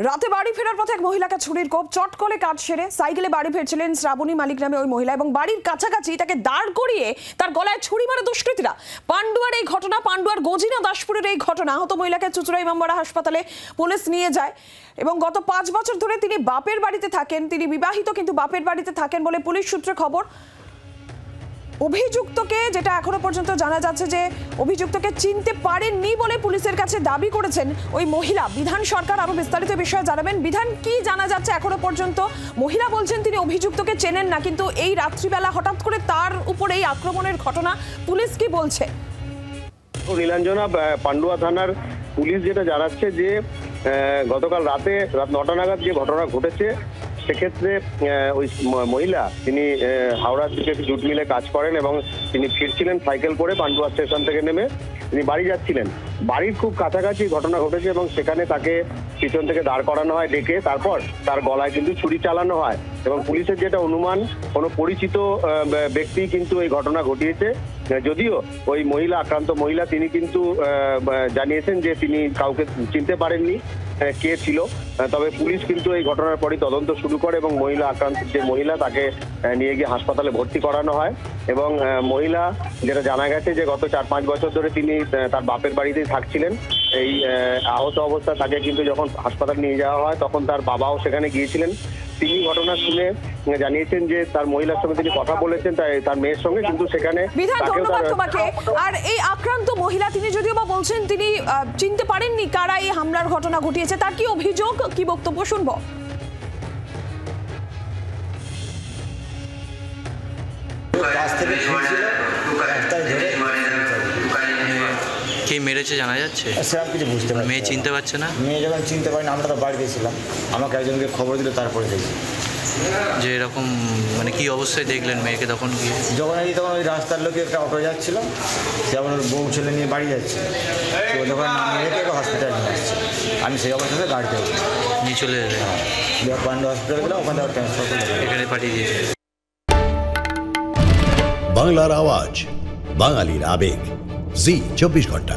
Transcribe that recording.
রাতে বাড়ি ফেরার পথে এক মহিলাকে ছুরির কোপ, চটকলে কাজ সেরে সাইকেলে বাড়ি ফিরছিলেন শ্রাবণী মালিক নামে ওই মহিলা এবং বাড়ির কাছাকাছি তাকে দাঁড় করিয়ে তার গলায় ছুরি মারে দুষ্কৃতীরা। পান্ডুয়ার এই ঘটনা, পান্ডুয়ার গজিনা দাসপুরের এই ঘটনা। আহত মহিলাকে চুঁচুড়া ইমামবাড়া হাসপাতালে পুলিশ নিয়ে যায় এবং গত 5 বছর ধরে তিনি বাপের বাড়িতে থাকেন। তিনি বিবাহিত কিন্তু বাপের বাড়িতে থাকেন বলে পুলিশ সূত্রে খবর। অভিযুক্তকে, যেটা এখনো পর্যন্ত জানা যাচ্ছে যে অভিযুক্তকে চিনতে পারেননি বলে পুলিশের কাছে দাবি করেছেন ওই মহিলা। বিধান সরকার আরো বিস্তারিত বিষয়ে জানাবেন। বিধান, কি জানা যাচ্ছে এখনো পর্যন্ত? মহিলা বলছেন তিনি অভিযুক্তকে চেনেন না, কিন্তু এই রাত্রিবেলা হঠাৎ করে তার উপর এই আক্রমণের ঘটনা, পুলিশ কি বলছে? নীলাঞ্জনা, পান্ডুয়া থানার পুলিশ যেটা জানাচ্ছে যে গতকাল রাত 9টা নাগাদ যে ঘটনা ঘটেছে, সেক্ষেত্রে ওই মহিলা তিনি হাওড়ার দিকে জুট মিলে কাজ করেন এবং তিনি ফিরছিলেন সাইকেল করে পান্ডুয়া স্টেশন থেকে নেমে তিনি বাড়ি যাচ্ছিলেন। বাড়ির খুব কাছাকাছি ঘটনা ঘটেছে এবং সেখানে তাকে পিছন থেকে দাঁড় করানো হয় ডেকে, তারপর তার গলায় কিন্তু ছুরি চালানো হয় এবং পুলিশের যেটা অনুমান, কোনো পরিচিত ব্যক্তি কিন্তু এই ঘটনা ঘটিয়েছে। যদিও ওই মহিলা, আক্রান্ত মহিলা, তিনি কিন্তু জানিয়েছেন যে তিনি কাউকে চিনতে পারেননি কে ছিল। তবে পুলিশ কিন্তু এই ঘটনার পরই তদন্ত শুরু করে এবং মহিলা, আক্রান্ত যে মহিলা, তাকে নিয়ে গিয়ে হাসপাতালে ভর্তি করানো হয় এবং মহিলা, যেটা জানা গেছে যে গত 4-5 বছর ধরে তিনি তার বাপের বাড়িতেই থাকছিলেন। এই আহত অবস্থায় তাকে কিন্তু যখন হাসপাতালে নিয়ে যাওয়া হয় তখন তার বাবাও সেখানে গিয়েছিলেন। তিনি ঘটনা শুনে জানিয়েছেন যে তার মহিলার সঙ্গে তিনি কথা বলেছেন, তার মেয়ের সঙ্গে, কিন্তু সেখানে। ধন্যবাদ তোমাকে। আর এই আক্রান্ত মহিলা, তিনি যদিও বা বলছেন তিনি চিনতে পারেননি কারা এই হামলার ঘটনা ঘটিয়েছে, তার কি অভিযোগ, কি বক্তব্য শুনবো? কে মেরেছে জানা যাচ্ছে? সেরকম কিছু বুঝতে পারি। মেয়ে চিনতে পারছে না? মেয়ে যখন চিনতে পারি না, আমরা তো বাড়িতে ছিলাম, আমাকে একজনকে খবর দিল, তারপরে দেখি যে এরকম, মানে কি অবস্থায় দেখলেন মেয়েকে তখন? কি যখন তখন ওই রাস্তার লোকে একটা অটো যাচ্ছিল, সে আমার বউ ছেলে নিয়ে বাড়ি যাচ্ছে, তো যখন নামিয়ে রেখে হসপিটালে নিয়ে আসছে, আমি সেই অবস্থাতে গাড়িতে নিয়ে চলে এলেন? পান্ডু হসপিটালে গেলাম, ওখানে আবার ট্রান্সফার করে এখানে পাঠিয়ে দিয়েছে। বাংলার আওয়াজ, বাঙালির আবেগ, জি 24 ঘন্টা।